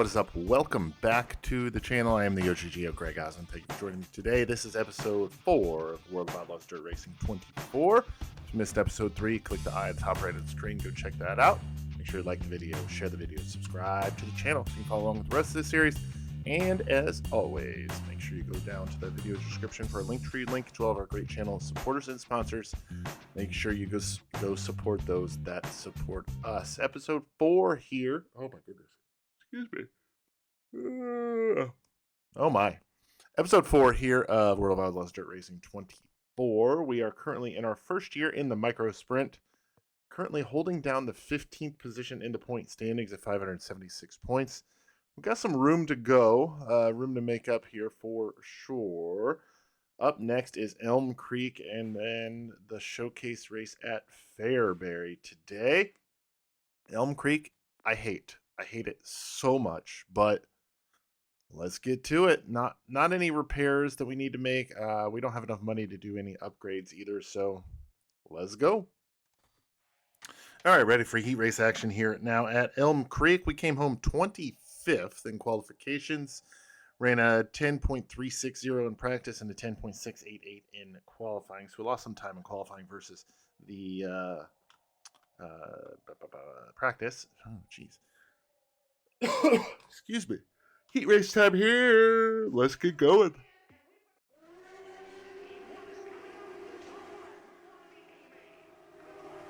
what is up? Welcome back to the channel. I am the OGGO, Greg Osmond. Thank you for joining me today. This is episode 4 of World of Outlaws Dirt Racing 24. If you missed episode 3, click the eye at the top right of the screen. Go check that out. Make sure you like the video, share the video, subscribe to the channel so you can follow along with the rest of this series. And as always, make sure you go down to the video description for a Linktree link to all of our great channel supporters and sponsors. Make sure you go support those that support us. Episode 4 here. Oh my goodness. Excuse me. Oh my. Episode 4 here of World of Outlaws Dirt Racing 24. We are currently in our first year in the micro sprint. Currently holding down the 15th position in the point standings at 576 points. We've got some room to go, room to make up here for sure. Up next is Elm Creek and then the showcase race at Fairbury today. Elm Creek, I hate it so much, but let's get to it. Not any repairs that we need to make. We don't have enough money to do any upgrades either, so let's go. All right, ready for heat race action here now at Elm Creek. We came home 25th in qualifications, ran a 10.360 in practice and a 10.688 in qualifying. So we lost some time in qualifying versus the practice. Oh, jeez. Excuse me. Heat race time here. Let's get going.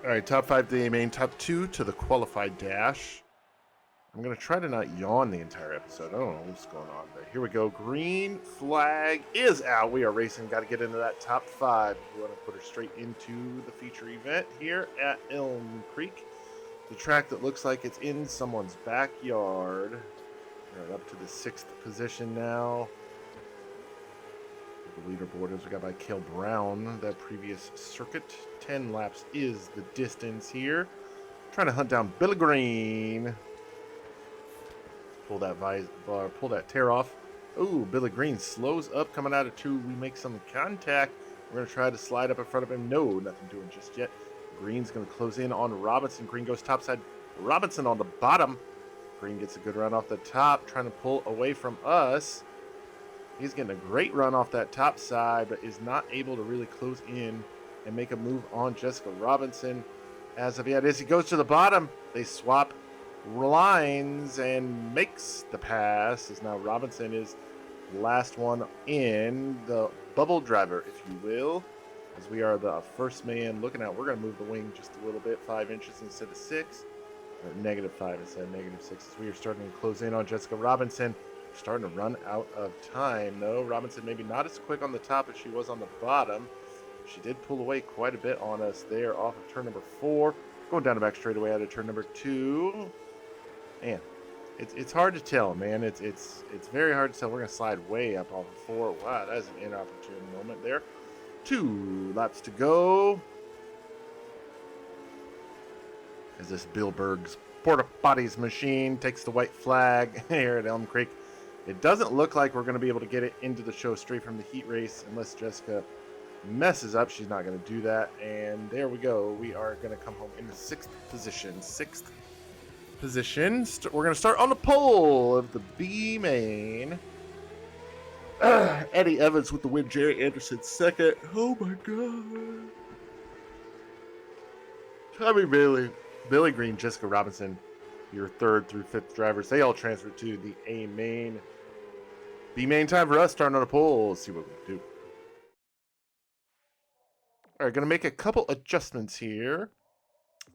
All right, top 5 to the A main, top 2 to the qualified dash. I'm going to try to not yawn the entire episode. I don't know what's going on there. Here we go. Green flag is out. We are racing. Got to get into that top 5. We want to put her straight into the feature event here at Elm Creek. The track that looks like it's in someone's backyard. We're up to the 6th position now. The leaderboard is we got by Cale Brown. That previous circuit. 10 laps is the distance here. Trying to hunt down Billy Green. Pull that tear off. Oh, Billy Green slows up coming out of 2. We make some contact. We're going to try to slide up in front of him. No, nothing doing just yet. Green's going to close in on Robinson. Green goes topside. Robinson on the bottom. Green gets a good run off the top, trying to pull away from us. He's getting a great run off that top side, but is not able to really close in and make a move on Jessica Robinson. As of yet, as he goes to the bottom, they swap lines and makes the pass. As now Robinson is the last one in, the bubble driver, if you will. As we are the first man looking out, we're going to move the wing just a little bit, 5 inches instead of 6, or -5 instead of -6. As we are starting to close in on Jessica Robinson. We're starting to run out of time, though. Robinson maybe not as quick on the top as she was on the bottom. She did pull away quite a bit on us there off of turn number 4. Going down the back straightaway out of turn number 2. Man, it's hard to tell, man. It's very hard to tell. We're going to slide way up off of 4. Wow, that is an inopportune moment there. 2 laps to go. As this Bill Berg's Porta Potties machine takes the white flag here at Elm Creek. It doesn't look like we're going to be able to get it into the show straight from the heat race unless Jessica messes up. She's not going to do that. And there we go. We are going to come home in the 6th position. 6th position. We're going to start on the pole of the B main. Eddie Evans with the win. Jerry Anderson second. Oh my God. Tommy Bailey, Billy Green, Jessica Robinson, your 3rd through 5th drivers. They all transferred to the A main. B main time for us. Starting on the pole. Let's see what we can do. All right, going to make a couple adjustments here.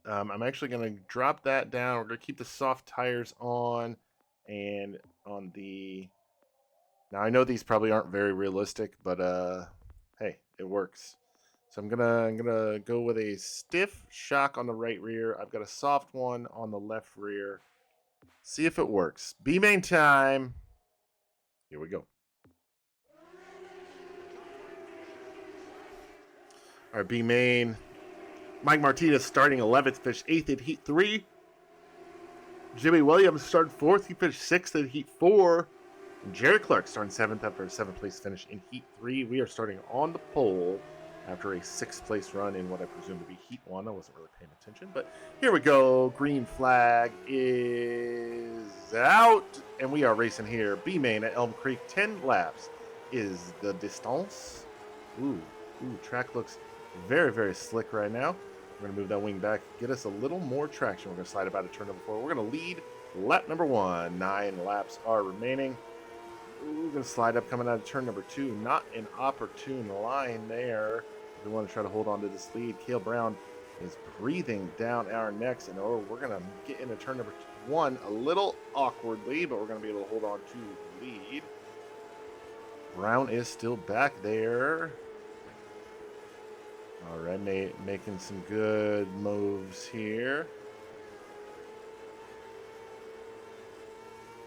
I'm actually going to drop that down. We're going to keep the soft tires on and on the... Now, I know these probably aren't very realistic, but hey, it works. So I'm gonna go with a stiff shock on the right rear. I've got a soft one on the left rear. See if it works. B main time. Here we go. Our B main. Mike Martinez starting 11th, finished 8th in Heat 3. Jimmy Williams started 4th. He finished 6th in Heat 4. And Jerry Clark starting 7th after a 7th place finish in Heat 3. We are starting on the pole after a 6th place run in what I presume to be Heat 1. I wasn't really paying attention, but here we go. Green flag is out, and we are racing here. B main at Elm Creek, 10 laps is the distance. Ooh, track looks very, very slick right now. We're going to move that wing back, get us a little more traction. We're going to slide about a turn number 4. We're going to lead lap number 1. 9 laps are remaining. We're going to slide up coming out of turn number 2. Not an opportune line there. We want to try to hold on to this lead. Cale Brown is breathing down our necks, and we're going to get into turn number 1 a little awkwardly, but we're going to be able to hold on to the lead. Brown is still back there. All right, making some good moves here.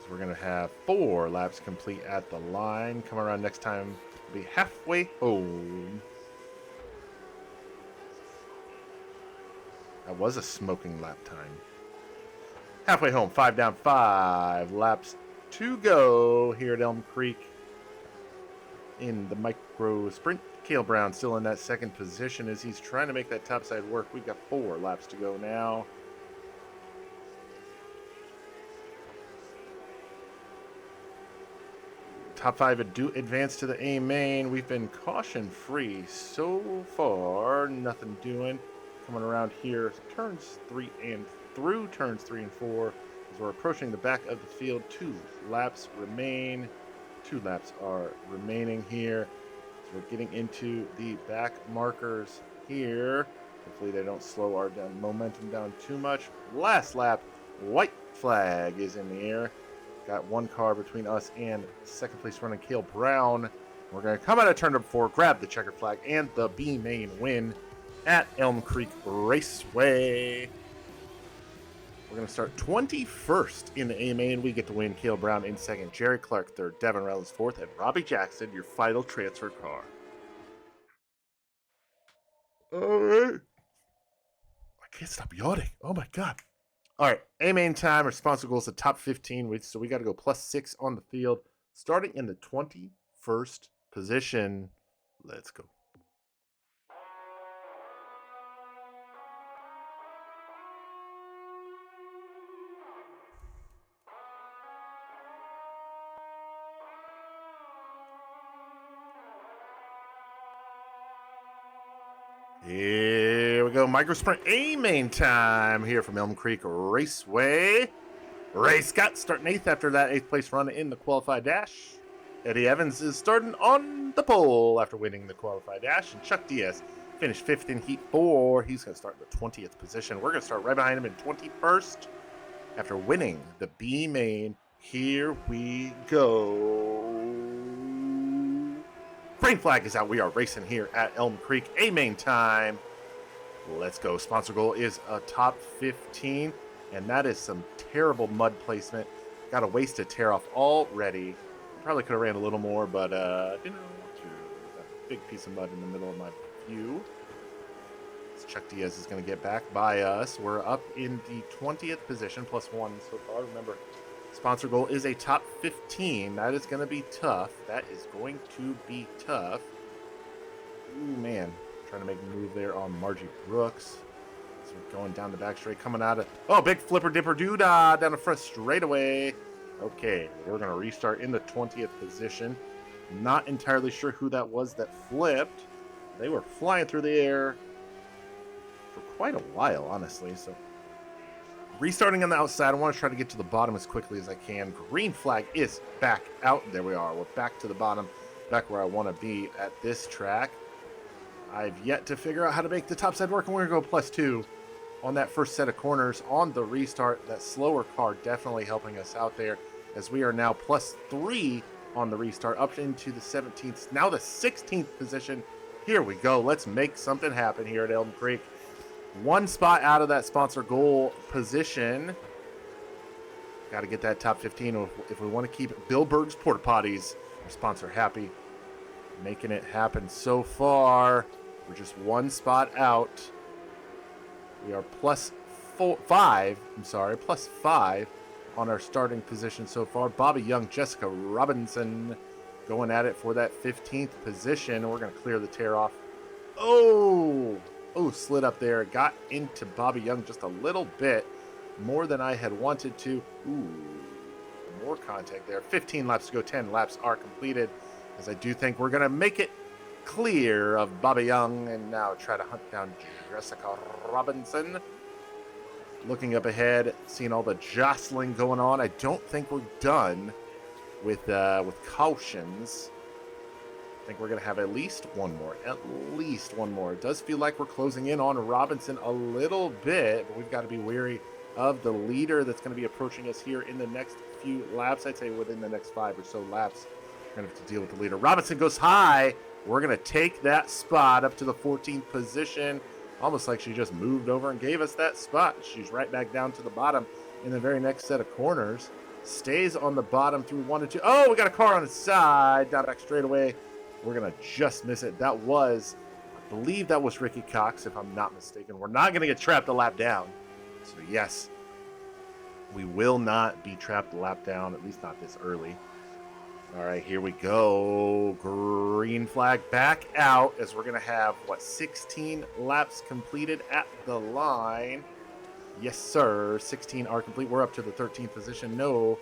So we're going to have 4 laps complete at the line. Come around next time, we'll be halfway home. That was a smoking lap time. Halfway home, 5 down, 5 laps to go here at Elm Creek in the micro sprint. Cale Brown still in that 2nd position as he's trying to make that topside work. We've got 4 laps to go now. Top 5 do advance to the A main. We've been caution free so far. Nothing doing. Coming around here, turns 3 and through turns 3 and 4 as we're approaching the back of the field. 2 laps remain. 2 laps are remaining here. So we're getting into the back markers here. Hopefully they don't slow our momentum down too much. Last lap, white flag is in the air. Got 1 car between us and 2nd place running Cale Brown. We're going to come out of turn number 4, grab the checker flag and the B main win at Elm Creek Raceway. We're going to start 21st in the A main. We get to win. Cale Brown in 2nd, Jerry Clark 3rd, Devin Reynolds 4th, and Robbie Jackson, your final transfer car. All right. I can't stop yawning. Oh my God. All right. A main time. Responsible goals to top 15. So we got to go +6 on the field, starting in the 21st position. Let's go. Here we go, micro sprint A main time here from Elm Creek Raceway. Ray Scott starting 8th after that 8th place run in the qualified dash. Eddie Evans is starting on the pole after winning the qualified dash. And Chuck Diaz finished 5th in Heat 4. He's going to start in the 20th position. We're going to start right behind him in 21st after winning the B main. Here we go. Green flag is out. We are racing here at Elm Creek. A main time. Let's go. Sponsor goal is a top 15. And that is some terrible mud placement. Got a wasted tear off already. Probably could have ran a little more, but didn't want to. A big piece of mud in the middle of my view. Chuck Diaz is going to get back by us. We're up in the 20th position, +1 so far. Remember, sponsor goal is a top 15. That is going to be tough. That is going to be tough. Ooh, man. Trying to make a move there on Margie Brooks. So we're going down the back straight, coming out of... Oh, big flipper dipper doodah down the front straightaway. Okay, we're going to restart in the 20th position. Not entirely sure who that was that flipped. They were flying through the air for quite a while, honestly. So restarting on the outside, I want to try to get to the bottom as quickly as I can. Green flag is back out. There we are. We're back to the bottom, back where I want to be at this track. I've yet to figure out how to make the top side work, and we're going to go +2 on that first set of corners on the restart. That slower car definitely helping us out there, as we are now +3 on the restart, up into the 17th, now the 16th position. Here we go. Let's make something happen here at Elm Creek. 1 spot out of that sponsor goal position. Got to get that top 15 if we want to keep Bill Berg's Porta Potties, our sponsor, happy. Making it happen so far. We're just 1 spot out. We are +5 on our starting position so far. Bobby Young, Jessica Robinson going at it for that 15th position. We're going to clear the tear off Oh, slid up there. Got into Bobby Young just a little bit more than I had wanted to. Ooh, more contact there. 15 laps to go. 10 laps are completed, as I do think we're going to make it clear of Bobby Young and now try to hunt down Jessica Robinson. Looking up ahead, seeing all the jostling going on. I don't think we're done with cautions. I think we're going to have at least one more. At least one more. It does feel like we're closing in on Robinson a little bit, but we've got to be wary of the leader that's going to be approaching us here in the next few laps. I'd say within the next 5 or so laps, we're going to have to deal with the leader. Robinson goes high. We're going to take that spot up to the 14th position. Almost like she just moved over and gave us that spot. She's right back down to the bottom in the very next set of corners. Stays on the bottom through 1 and 2. Oh, we got a car on the side. Down back straight away. We're going to just miss it. That was, I believe that was Ricky Cox, if I'm not mistaken. We're not going to get trapped a lap down. So, yes, we will not be trapped a lap down, at least not this early. All right, here we go. Green flag back out as we're going to have, 16 laps completed at the line. Yes, sir. 16 are complete. We're up to the 13th position. No,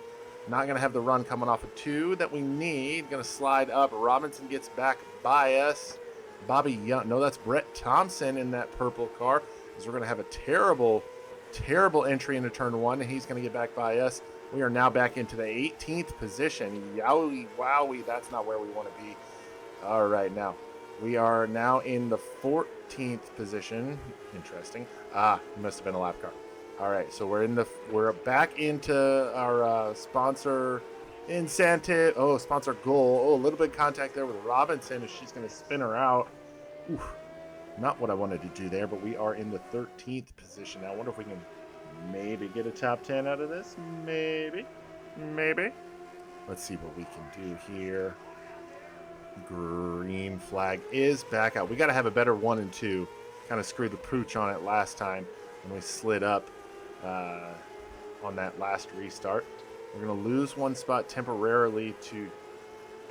not going to have the run coming off of 2 that we need. Going to slide up. Robinson gets back by us. Bobby Young. No, that's Brett Thompson in that purple car. Because we're going to have a terrible, terrible entry into turn 1. And he's going to get back by us. We are now back into the 18th position. Yowie, wowie, that's not where we want to be. All right, now we are now in the 14th position. Interesting. It must have been a lap car. All right, so we're back into our sponsor incentive. Oh, sponsor goal. Oh, a little bit of contact there with Robinson as she's going to spin her out. Oof, not what I wanted to do there, but we are in the 13th position now. I wonder if we can maybe get a top 10 out of this. Maybe. Let's see what we can do here. Green flag is back out. We got to have a better 1 and 2. Kind of screwed the pooch on it last time when we slid up on that last restart. We're going to lose 1 spot temporarily to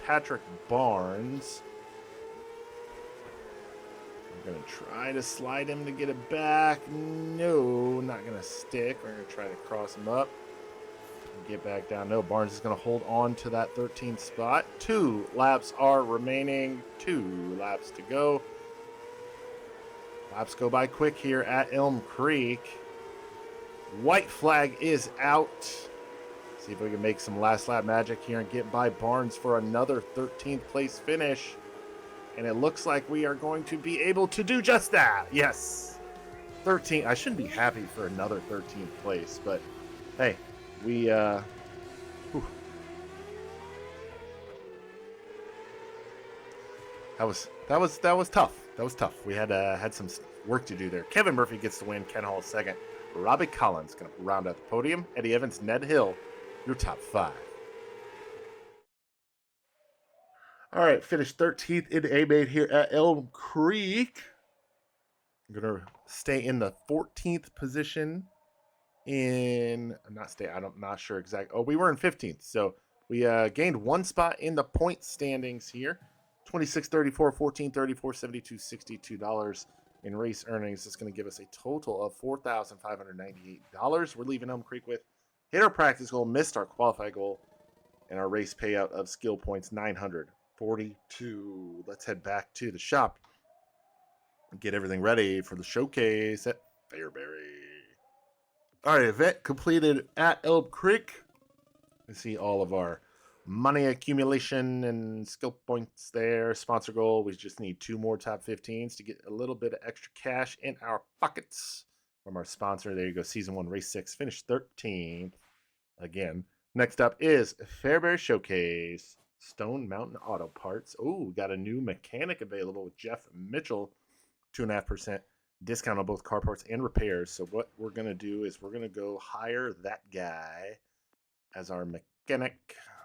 Patrick Barnes. I'm going to try to slide him to get it back. No, not going to stick. We're going to try to cross him up and get back down. No, Barnes is going to hold on to that 13th spot. 2 laps are remaining. 2 laps to go. Laps go by quick here at Elm Creek. White flag is out. See if we can make some last lap magic here and get by Barnes for another 13th place finish. And it looks like we are going to be able to do just that. Yes. 13. I shouldn't be happy for another 13th place, but hey, we that was tough. That was tough. We had some work to do there. Kevin Murphy gets the win. Ken Hall second. Robbie Collins going to round out the podium. Eddie Evans, Ned Hill, your top 5. All right, finished 13th in A-Main here at Elm Creek. I'm going to stay in the 14th position I'm not sure exactly. Oh, we were in 15th. So we gained 1 spot in the point standings here. $26.34, $14.34, $72, $62 in race earnings. It's going to give us a total of $4,598. We're leaving Elm Creek with hit our practice goal, missed our qualify goal, and our race payout of skill points 942. Let's head back to the shop and get everything ready for the showcase at Fairbury. All right, event completed at Elm Creek. You see all of our money accumulation and skill points there. Sponsor goal, we just need 2 more top 15s to get a little bit of extra cash in our pockets from our sponsor. There you go, Season 1, Race 6, finished 13th. Again, next up is Fairbury Showcase. Stone Mountain Auto Parts. Oh, we got a new mechanic available with Jeff Mitchell. 2.5% discount on both car parts and repairs. So what we're going to do is we're going to go hire that guy as our mechanic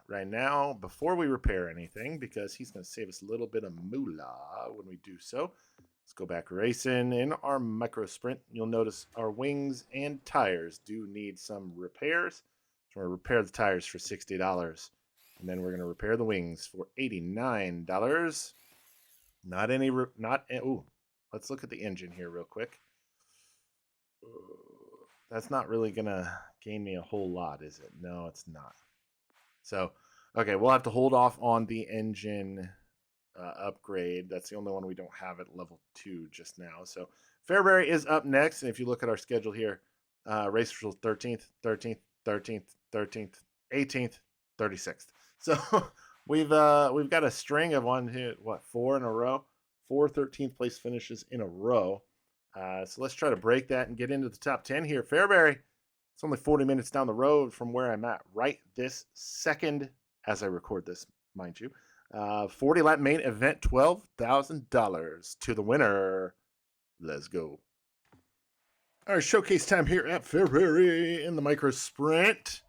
right now before we repair anything, because he's going to save us a little bit of moolah when we do so. Let's go back racing in our micro sprint. You'll notice our wings and tires do need some repairs. So we're going to repair the tires for $60. And then we're going to repair the wings for $89. let's look at the engine here real quick. That's not really going to gain me a whole lot, is it? No, it's not. So, okay, we'll have to hold off on the engine upgrade. That's the only one we don't have at level 2 just now. So, Fairbury is up next. And if you look at our schedule here, race rules 13th, 13th, 13th, 13th, 18th, 36th. So, we've got a string of 4 in a row, 4 13th place finishes in a row. So let's try to break that and get into the top 10 here. Fairbury, it's only 40 minutes down the road from where I'm at right this second as I record this, mind you. 40 lap main event, $12,000 to the winner. Let's go. All right, showcase time here at Fairbury in the micro sprint.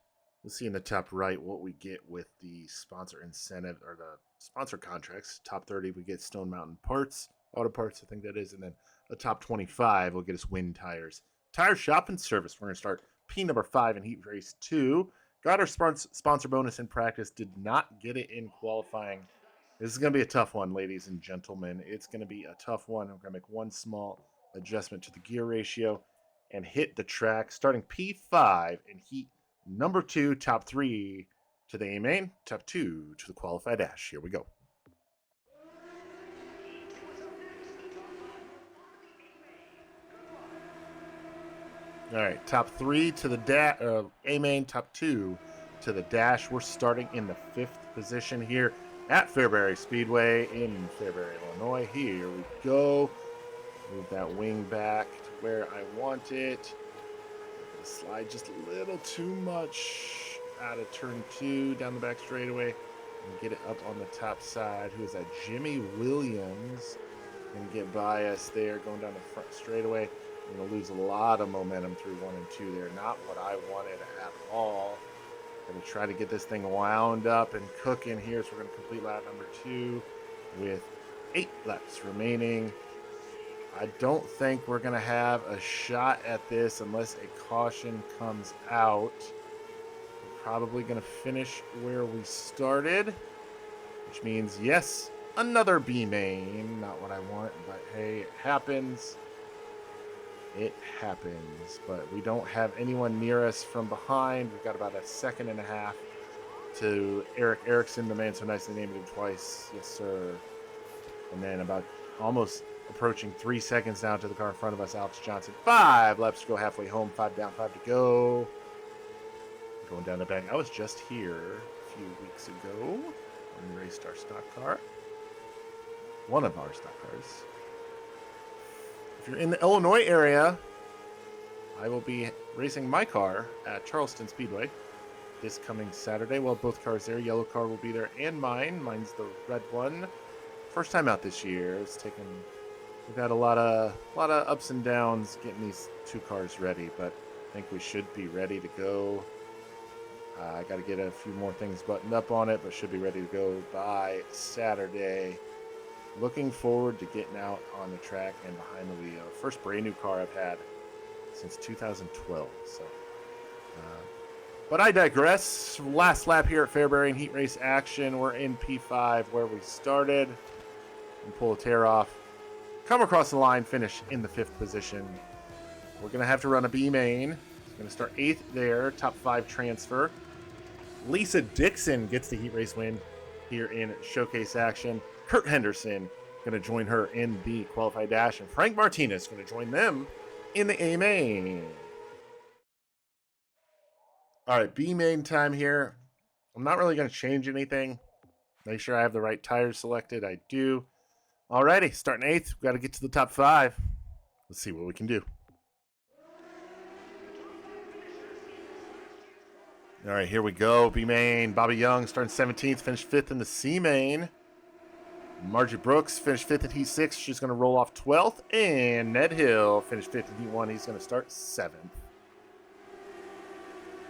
We'll see in the top right what we get with the sponsor incentive or the sponsor contracts. Top 30, we get Stone Mountain Parts, Auto Parts, I think that is, and then the top 25 will get us Win Tires. Tire shop and service. We're going to start P number 5 in heat race 2. Got our sponsor bonus in practice. Did not get it in qualifying. This is going to be a tough one, ladies and gentlemen. It's going to be a tough one. I'm going to make one small adjustment to the gear ratio and hit the track. Starting P5 in heat number 2, top 3 to the A main, top 2 to the qualified dash. Here we go. All right, top 3 to the A main, top 2 to the dash. We're starting in the 5th position here at Fairbury Speedway in Fairbury, Illinois. Here we go. Move that wing back to where I want it. Slide just a little too much out of turn 2 down the back straightaway and get it up on the top side. Who is that? Jimmy Williams. Going to get by us there going down the front straightaway. I'm going to lose a lot of momentum through 1 and 2 there. Not what I wanted at all. Going to try to get this thing wound up and cooking here. So we're going to complete lap number 2 with 8 laps remaining. I don't think we're going to have a shot at this unless a caution comes out. We're probably going to finish where we started, which means, yes, another B main. Not what I want, but hey, it happens. It happens, but we don't have anyone near us from behind. We've got about a second and a half to Eric Erickson, the man so nicely named him twice. Yes, sir. And then about almost approaching 3 seconds down to the car in front of us, Alex Johnson. 5 laps to go, halfway home. 5 down, 5 to go. Going down the back. I was just here a few weeks ago when we raced our stock car. One of our stock cars. If you're in the Illinois area, I will be racing my car at Charleston Speedway this coming Saturday. Well, both cars there. Yellow car will be there and mine. Mine's the red one. First time out this year. We've had a lot of ups and downs getting these 2 cars ready, but I think we should be ready to go. I got to get a few more things buttoned up on it, but should be ready to go by Saturday. Looking forward to getting out on the track and behind the wheel. First brand new car I've had since 2012. So, but I digress. Last lap here at Fairbury in heat race action. We're in P5 where we started. And pull a tear off. Come across the line, finish in the 5th position. We're going to have to run a B main. We're going to start 8th there, top 5 transfer. Lisa Dixon gets the heat race win here in showcase action. Kurt Henderson going to join her in the qualified dash, and Frank Martinez going to join them in the A main. All right, B main time here. I'm not really going to change anything. Make sure I have the right tires selected. I do. Alrighty, starting 8th. We've got to get to the top 5. Let's see what we can do. All right, here we go. B main. Bobby Young starting 17th, finished 5th in the C main. Margie Brooks finished 5th at heat 6. She's going to roll off 12th. And Ned Hill finished 5th in heat 1. He's going to start 7th.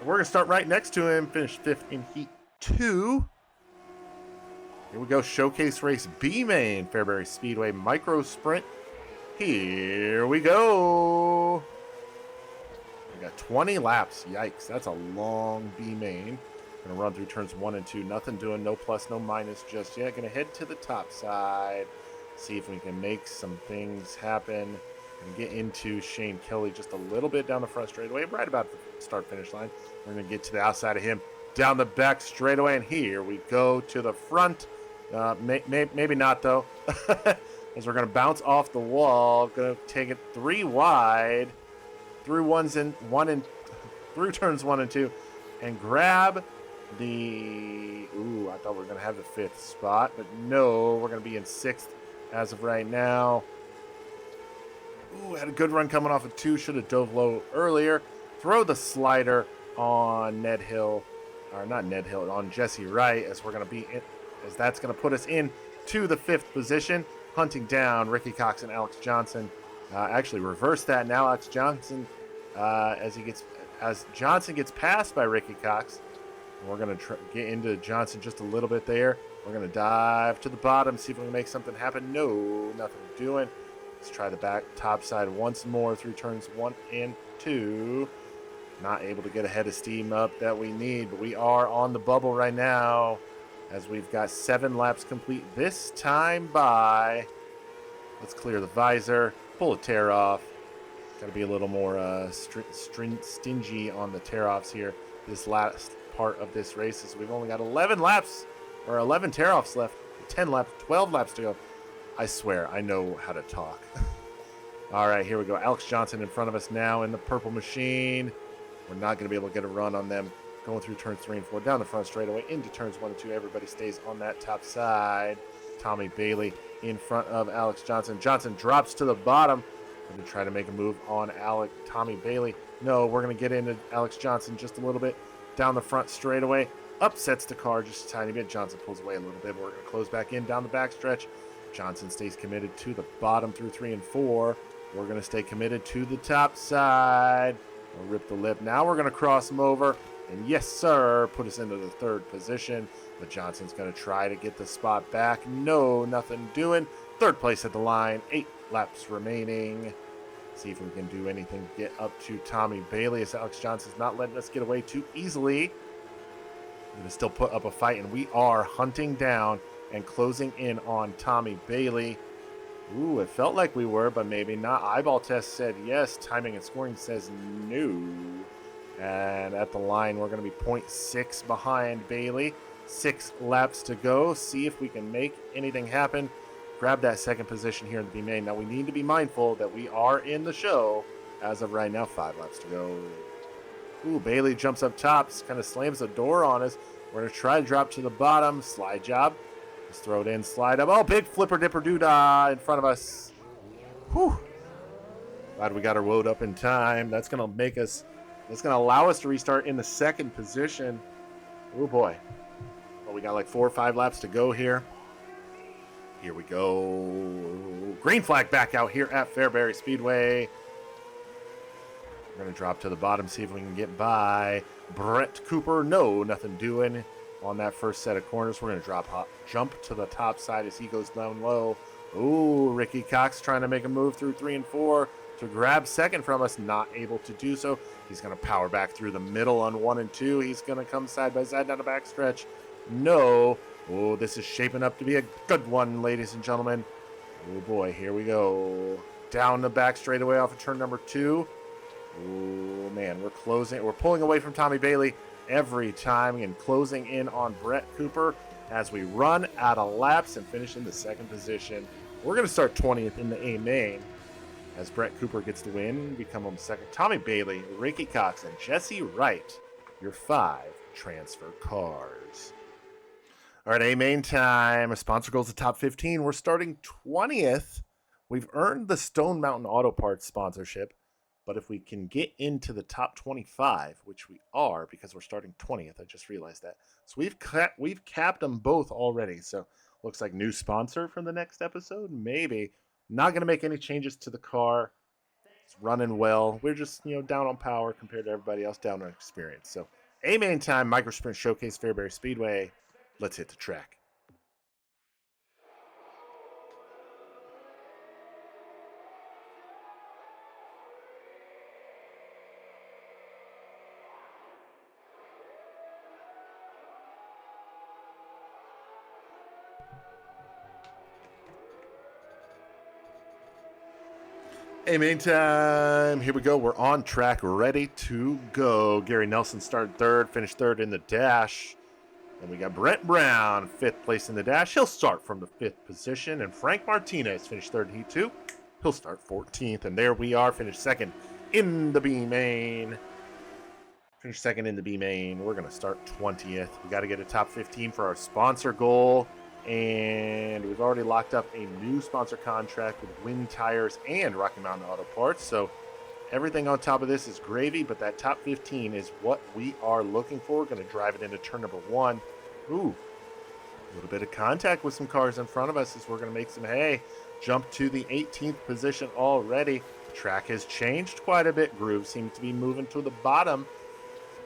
We're going to start right next to him. Finished 5th in heat 2. Here we go. Showcase race B main. Fairbury Speedway micro sprint. Here we go. We got 20 laps. Yikes. That's a long B main. Going to run through turns 1 and 2. Nothing doing. No plus, no minus just yet. Going to head to the top side. See if we can make some things happen and get into Shane Kelly just a little bit down the front straightaway, right about the start-finish line. We're going to get to the outside of him, down the back straightaway, and here we go to the front. Maybe not, though, as we're going to bounce off the wall. Going to take it 3 wide, through turns 1 and 2, and grab the... Ooh, I thought we were going to have the 5th spot, but no, we're going to be in 6th as of right now. Ooh, had a good run coming off of 2. Should have dove low earlier. Throw the slider on Ned Hill, or not Ned Hill, on Jesse Wright, as we're going to be in, as that's going to put us in to the 5th position, hunting down Ricky Cox and Alex Johnson. Actually, reverse that now. Alex Johnson, as Johnson gets passed by Ricky Cox. We're going to get into Johnson just a little bit there. We're going to dive to the bottom, see if we can make something happen. No, nothing doing. Let's try the top side once more through turns 1 and 2. Not able to get ahead of steam up that we need, but we are on the bubble right now as we've got 7 laps complete this time by... Let's clear the visor, pull a tear off. Got to be a little more stingy on the tear-offs here this last part of this race, as we've only got 11 laps, or 11 tear-offs left, 10 laps, 12 laps to go. I swear, I know how to talk. All right, here we go. Alex Johnson in front of us now in the purple machine. We're not going to be able to get a run on them. Going through turns 3 and 4, down the front straightaway, into turns 1 and 2. Everybody stays on that top side. Tommy Bailey in front of Alex Johnson. Johnson drops to the bottom. We're going to try to make a move on Tommy Bailey. No, we're going to get into Alex Johnson just a little bit. Down the front straightaway. Upsets the car just a tiny bit. Johnson pulls away a little bit. We're going to close back in down the backstretch. Johnson stays committed to the bottom through 3 and 4. We're going to stay committed to the top side. We'll rip the lip. Now we're going to cross him over. And yes, sir, put us into the 3rd position. But Johnson's going to try to get the spot back. No, nothing doing. 3rd place at the line. 8 laps remaining. See if we can do anything to get up to Tommy Bailey, as Alex Johnson's not letting us get away too easily. We're going to still put up a fight, and we are hunting down and closing in on Tommy Bailey. Ooh, it felt like we were, but maybe not. Eyeball test said yes. Timing and scoring says no. And at the line, we're going to be 0.6 behind Bailey. 6 laps to go. See if we can make anything happen. Grab that 2nd position here in the B-main. Now, we need to be mindful that we are in the show. As of right now, 5 laps to go. Ooh, Bailey jumps up top, kind of slams the door on us. We're going to try to drop to the bottom. Slide job. Just throw it in, slide up. Oh, big flipper dipper doodah in front of us. Whew. Glad we got our load up in time. That's going to allow us to restart in the 2nd position. Oh, boy. Well, we got like 4 or 5 laps to go here. Here we go. Green flag back out here at Fairbury Speedway. We're going to drop to the bottom, see if we can get by Brett Cooper. No, nothing doing on that first set of corners. We're going to jump to the top side as he goes down low. Ooh, Ricky Cox trying to make a move through 3 and 4 to grab 2nd from us. Not able to do so. He's going to power back through the middle on 1 and 2. He's going to come side by side down the backstretch. No. Oh, this is shaping up to be a good one, ladies and gentlemen. Oh, boy, here we go. Down the back straightaway off of turn number 2. Oh, man, we're closing. We're pulling away from Tommy Bailey every time and closing in on Brett Cooper as we run out of laps and finish in the 2nd position. We're going to start 20th in the A main as Brett Cooper gets the win, become him 2nd. Tommy Bailey, Ricky Cox, and Jesse Wright, your 5 transfer cars. All right, A main time. A sponsor goes to top 15. We're starting 20th. We've earned the Stone Mountain Auto Parts sponsorship, but if we can get into the top 25, which we are because we're starting 20th, I just realized that. So we've capped them both already. So looks like new sponsor for the next episode, maybe. Not going to make any changes to the car. It's running well. We're just, down on power compared to everybody else, down on experience. So A main time, Micro Sprint Showcase, Fairbury Speedway. Let's hit the track. Hey, main time. Here we go. We're on track, ready to go. Gary Nelson started third, finished third in the dash. Then we got Brent Brown, fifth place in the dash. He'll start from the fifth position. And Frank Martinez finished third in heat two. He'll start 14th. And there we are, finished second in the B main. Finished second in the B main. We're going to start 20th. We got to get a top 15 for our sponsor goal. And we've already locked up a new sponsor contract with Wind Tires and Rocky Mountain Auto Parts. So everything on top of this is gravy, but that top 15 is what we are looking for. We're going to drive it into turn number one. Ooh, a little bit of contact with some cars in front of us as we're going to make some hay. Jump to the 18th position already. The track has changed quite a bit. Groove seems to be moving to the bottom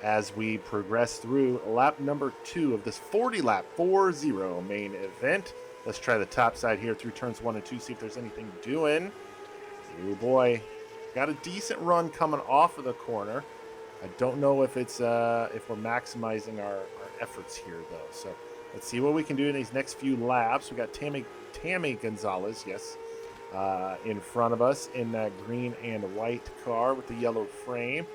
as we progress through lap number 2 of this 40-lap 4-0 main event. Let's try the top side here through turns 1 and 2, see if there's anything doing. Oh boy, got a decent run coming off of the corner. I don't know if it's if we're maximizing our efforts here though. So let's see what we can do in these next few laps. We got Tammy Gonzalez, yes, in front of us in that green and white car with the yellow frame.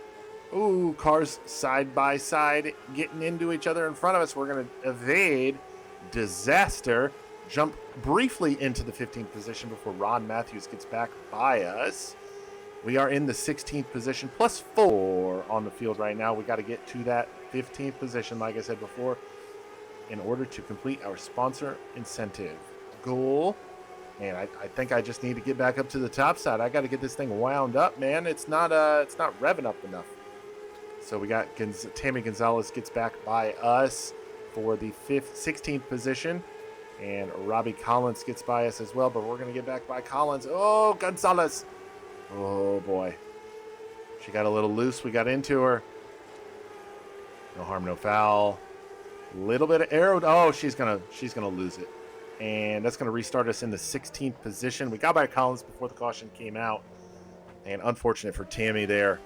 Ooh, cars side by side getting into each other in front of us. We're going to evade disaster, jump briefly into the 15th position before Ron Matthews gets back by us. We are in the 16th position, plus 4 on the field right now. We got to get to that 15th position, like I said before, in order to complete our sponsor incentive goal. And I think I just need to get back up to the top side. I got to get this thing wound up, man. It's not revving up enough. So we got Tammy Gonzalez gets back by us for the 16th position. And Robbie Collins gets by us as well, but we're going to get back by Collins. Oh, Gonzalez. Oh, boy. She got a little loose. We got into her. No harm, no foul. Little bit of arrow. Oh, she's gonna lose it. And that's going to restart us in the 16th position. We got by Collins before the caution came out. And unfortunate for Tammy there.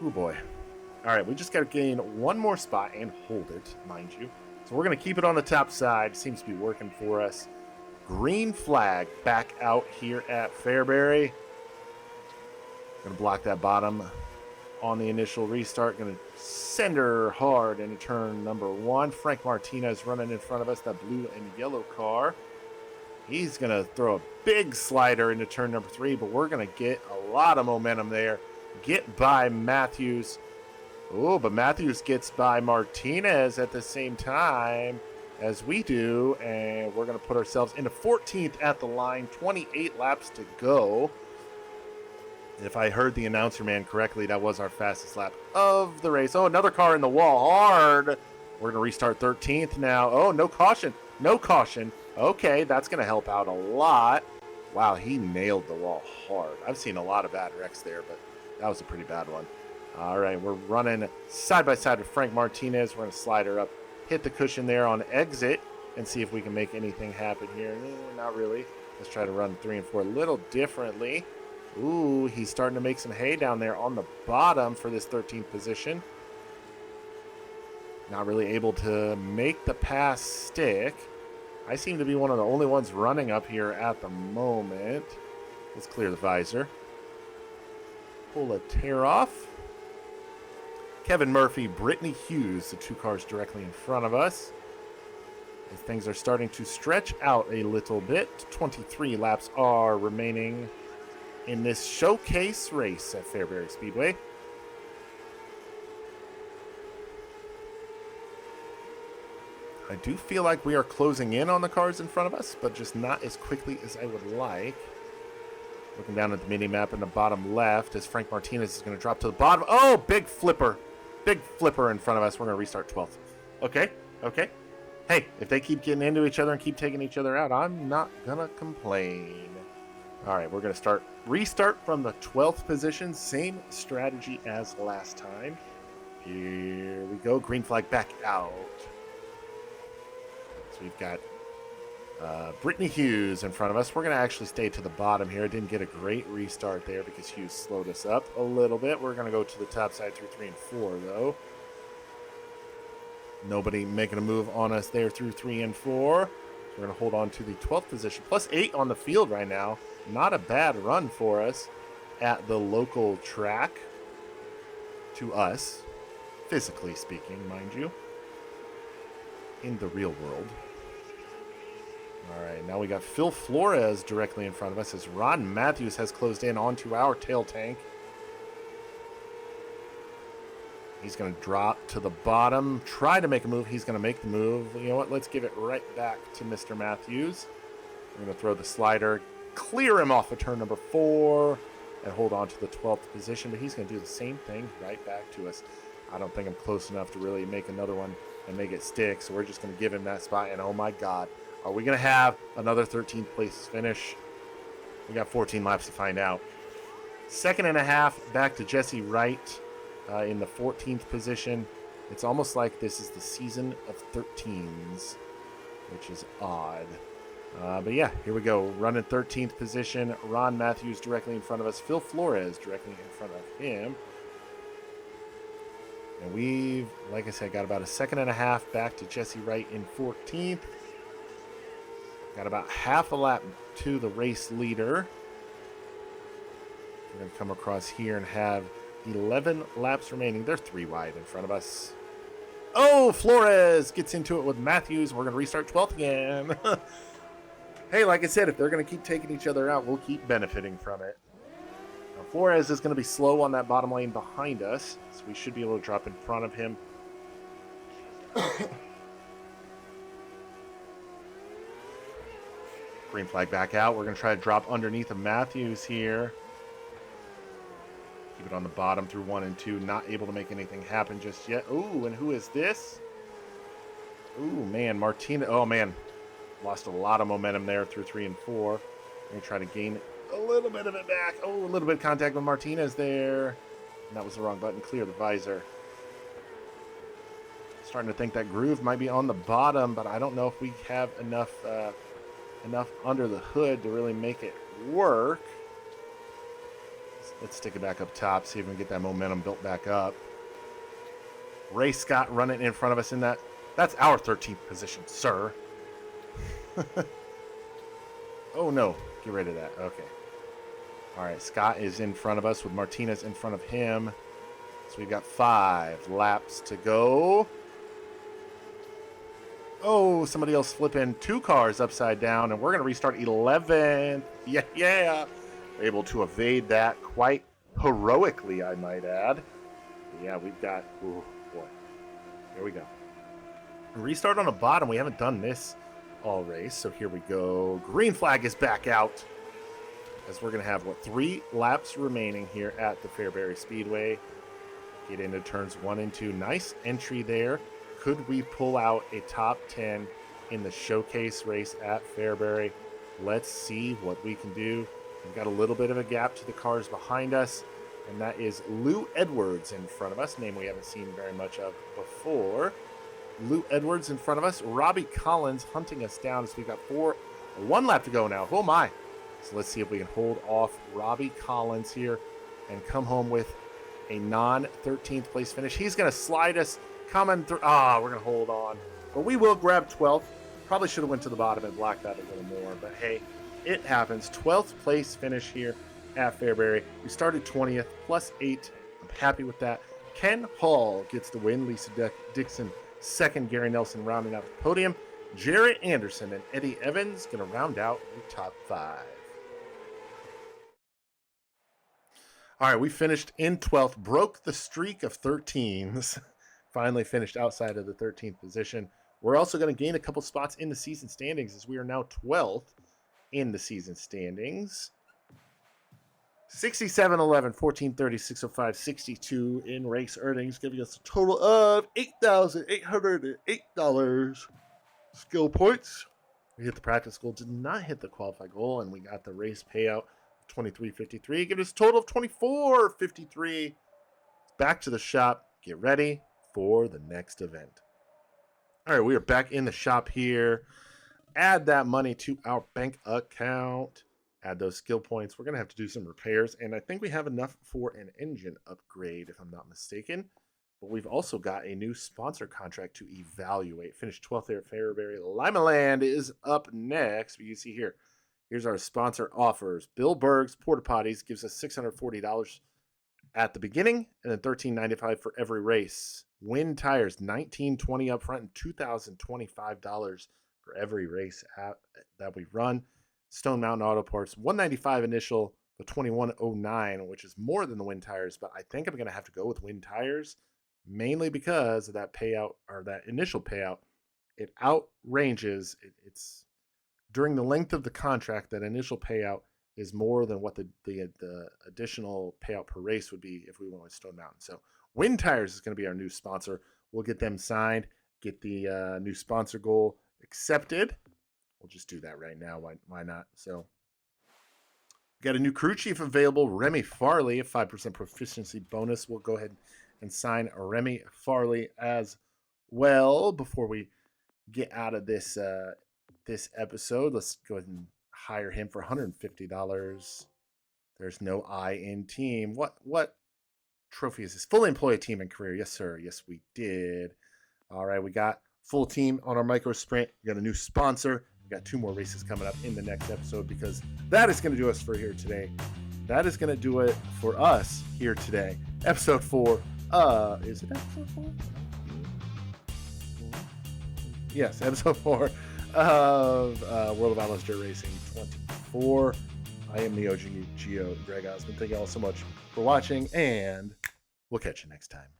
Oh, boy. All right, we just got to gain one more spot and hold it, mind you. So we're going to keep it on the top side. Seems to be working for us. Green flag back out here at Fairbury. Going to block that bottom on the initial restart. Going to send her hard into turn number 1. Frank Martinez running in front of us, that blue and yellow car. He's going to throw a big slider into turn number 3, but we're going to get a lot of momentum there. Get by Matthews. Oh, but Matthews gets by Martinez at the same time as we do, and we're going to put ourselves into 14th at the line, 28 laps to go. If I heard the announcer man correctly, that was our fastest lap of the race. Oh, another car in the wall, hard. We're going to restart 13th now. Oh, no caution, no caution. Okay, that's going to help out a lot. Wow, he nailed the wall hard. I've seen a lot of bad wrecks there, but that was a pretty bad one. All right, we're running side by side with Frank Martinez. We're going to slide her up, hit the cushion there on exit, and see if we can make anything happen here. Not really. Let's try to run 3 and 4 a little differently. Ooh, he's starting to make some hay down there on the bottom for this 13th position. Not really able to make the pass stick. I seem to be one of the only ones running up here at the moment. Let's clear the visor. Pull a tear off. Kevin Murphy, Brittany Hughes, the 2 cars directly in front of us. As things are starting to stretch out a little bit. 23 laps are remaining in this showcase race at Fairbury Speedway. I do feel like we are closing in on the cars in front of us, but just not as quickly as I would like. Looking down at the mini-map in the bottom left as Frank Martinez is going to drop to the bottom. Oh, big flipper. Big flipper in front of us. We're going to restart 12th. Okay. Hey, if they keep getting into each other and keep taking each other out, I'm not going to complain. All right, we're going to restart from the 12th position. Same strategy as last time. Here we go. Green flag back out. So we've got Brittany Hughes in front of us. We're going to actually stay to the bottom here. Didn't get a great restart there because Hughes slowed us up a little bit. We're going to go to the top side through 3 and 4, though. Nobody making a move on us there through 3 and 4. We're going to hold on to the 12th position. Plus 8 on the field right now. Not a bad run for us. at the local track to us, physically speaking, mind you, in the real world. All right, now we got Phil Flores directly in front of us as Ron Matthews has closed in onto our tail tank. He's going to drop to the bottom, try to make a move. He's going to make the move. You know what? Let's give it right back to Mr. Matthews. We're going to throw the slider, clear him off of turn number 4, and hold on to the 12th position. But he's going to do the same thing right back to us. I don't think I'm close enough to really make another one and make it stick, so we're just going to give him that spot. And oh my God, are we going to have another 13th place finish? We got 14 laps to find out. Second and a half back to Jesse Wright in the 14th position. It's almost like this is the season of 13s, which is odd. But yeah, here we go. Running 13th position. Ron Matthews directly in front of us. Phil Flores directly in front of him. And we've, like I said, got about a second and a half back to Jesse Wright in 14th. Got about half a lap to the race leader. We're going to come across here and have 11 laps remaining. They're 3 wide in front of us. Oh, Flores gets into it with Matthews. We're going to restart 12th again. Hey, like I said, if they're going to keep taking each other out, we'll keep benefiting from it. Now, Flores is going to be slow on that bottom lane behind us, so we should be able to drop in front of him. Green flag back out. We're going to try to drop underneath of Matthews here. Keep it on the bottom through 1 and 2. Not able to make anything happen just yet. Ooh, and who is this? Ooh, man, Martina. Oh, man. Lost a lot of momentum there through 3 and 4. We're going to try to gain a little bit of it back. Oh, a little bit of contact with Martinez there. And that was the wrong button. Clear the visor. Starting to think that groove might be on the bottom, but I don't know if we have enough under the hood to really make it work. Let's stick it back up top, see if we can get that momentum built back up. Ray Scott running in front of us in that. That's our 13th position, sir. Oh, no. Get rid of that. Okay. All right, Scott is in front of us with Martinez in front of him. So we've got 5 laps to go. Oh, somebody else flipping 2 cars upside down, and we're going to restart 11th. Yeah. Able to evade that quite heroically, I might add. Yeah, we've got... Ooh, boy. Here we go. Restart on the bottom. We haven't done this all race, so here we go. Green flag is back out. As we're going to have, 3 laps remaining here at the Fairbury Speedway. Get into turns 1 and 2. Nice entry there. Could we pull out a top 10 in the showcase race at Fairbury? Let's see what we can do. We've got a little bit of a gap to the cars behind us, and that is Lou Edwards in front of us, name we haven't seen very much of before. Lou Edwards in front of us. Robbie Collins hunting us down as we've got 1 lap to go now. Oh my. So let's see if we can hold off Robbie Collins here and come home with a non-13th place finish. He's going to slide us coming through. We're going to hold on. But we will grab 12th. Probably should have went to the bottom and blocked that a little more, but hey, it happens. 12th place finish here at Fairbury. We started 20th, plus 8. I'm happy with that. Ken Hall gets the win. Lisa Dixon second. Gary Nelson rounding out the podium. Jarrett Anderson and Eddie Evans going to round out the top 5. All right, we finished in 12th. Broke the streak of 13s. Finally finished outside of the 13th position. We're also going to gain a couple spots in the season standings as we are now 12th. In the season standings. 67, 11, 14, 30, 605, 62 in race earnings, giving us a total of $8,808 skill points. We hit the practice goal, did not hit the qualify goal, and we got the race payout of $23.53, giving us a total of $24.53. Back to the shop. Get ready for the next event. All right, we are back in the shop here. Add that money to our bank account. Add those skill points. We're going to have to do some repairs, and I think we have enough for an engine upgrade, if I'm not mistaken. But we've also got a new sponsor contract to evaluate. Finished 12th there at Fairbury. Limaland is up next. You see here, Here's our sponsor offers. Bill Berg's Porta Potties gives us $640 at the beginning and then $13.95 for every race. Win Tires, $19.20 up front and $2,025 for every race that we run. Stone Mountain Auto Parts, $195 initial, but $21.09, which is more than the Win Tires. But I think I'm going to have to go with Win Tires, mainly because of that payout, or that initial payout. It outranges. It's during the length of the contract, that initial payout is more than what the additional payout per race would be if we went with Stone Mountain. So Win Tires is going to be our new sponsor. We'll get them signed, get the new sponsor goal accepted. We'll just do that right now. Why not? So we got a new crew chief available, Remy Farley, a 5% proficiency bonus. We'll go ahead and sign Remy Farley as well. Before we get out of this this episode, let's go ahead and hire him for $150. There's no I in team. What trophy is this? Fully employed team and career. Yes, sir. Yes, we did. All right, we got full team on our micro sprint. We got a new sponsor. We got 2 more races coming up in the next episode, because that is going to do us for here today. That is going to do it for us here today. Episode 4. Is it episode 4? Yes, episode 4 of World of Outlaws Dirt Racing 24. I am the OG Geo, Greg Osmond. Thank you all so much for watching, and we'll catch you next time.